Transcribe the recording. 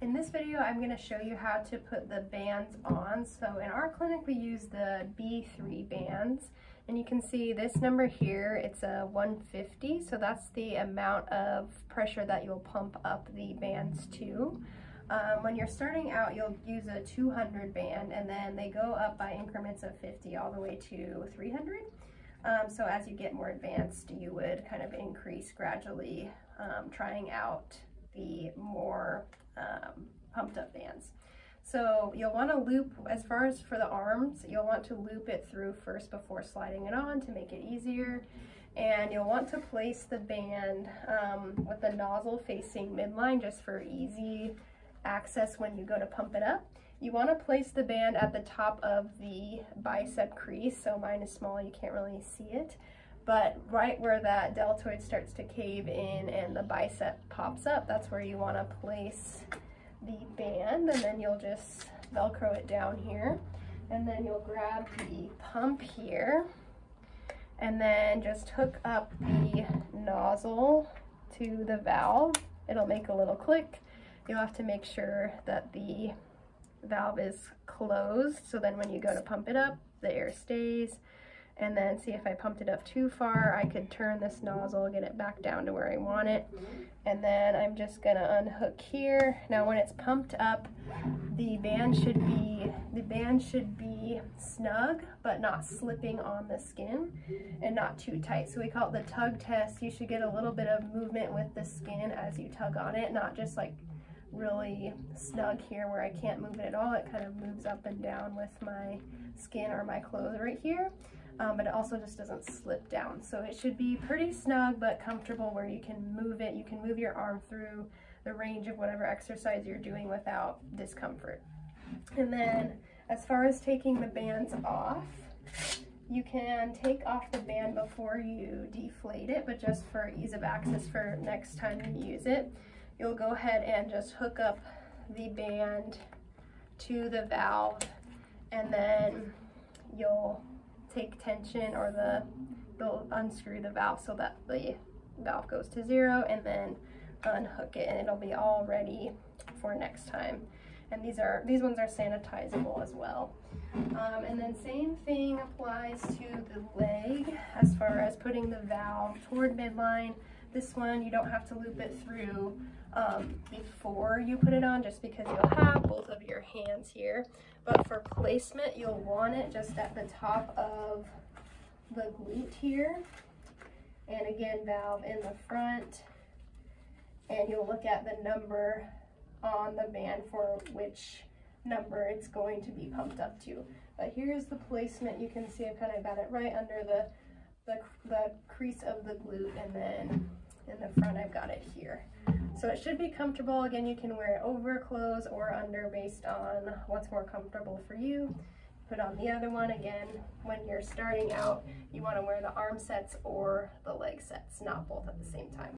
In this video, I'm going to show you how to put the bands on. So in our clinic, we use the B3 bands, and you can see this number here, it's a 150. So that's the amount of pressure that you'll pump up the bands to. When you're starting out, you'll use a 200 band, and then they go up by increments of 50 all the way to 300. So as you get more advanced, you would kind of increase gradually, trying out the more pumped up bands. So you'll want to loop, as far as for the arms, you'll want to loop it through first before sliding it on to make it easier. And you'll want to place the band with the nozzle facing midline just for easy access when you go to pump it up. You want to place the band at the top of the bicep crease, so mine is small, you can't really see it, but right where that deltoid starts to cave in and the bicep pops up, that's where you want to place the band, and then you'll just Velcro it down here, and then you'll grab the pump here and then just hook up the nozzle to the valve. It'll make a little click. You'll have to make sure that the valve is closed, so then when you go to pump it up, the air stays. And then see, if I pumped it up too far, I could turn this nozzle, get it back down to where I want it, and then I'm just gonna unhook here. Now when it's pumped up, the band should be snug but not slipping on the skin and not too tight. So we call it the tug test. You should get a little bit of movement with the skin as you tug on it, not just like really snug here where I can't move it at all. It kind of moves up and down with my skin or my clothes right here, but it also just doesn't slip down. So it should be pretty snug but comfortable where you can move it. You can move your arm through the range of whatever exercise you're doing without discomfort. And then as far as taking the bands off, you can take off the band before you deflate it, but just for ease of access for next time you use it, you'll go ahead and just hook up the band to the valve, and then you'll take tension, or you'll unscrew the valve so that the valve goes to 0, and then unhook it, and it'll be all ready for next time. And these ones are sanitizable as well. And then same thing applies to the leg as far as putting the valve toward midline. This one, you don't have to loop it through before you put it on, just because you'll have both of your hands here. But for placement, you'll want it just at the top of the glute here. And again, valve in the front. And you'll look at the number on the band for which number it's going to be pumped up to. But here's the placement. You can see I've kind of got it right under the crease of the glute, and then in the front I've got it here. So it should be comfortable. Again, you can wear it over clothes or under based on what's more comfortable for you. Put on the other one. Again, when you're starting out, you want to wear the arm sets or the leg sets, not both at the same time.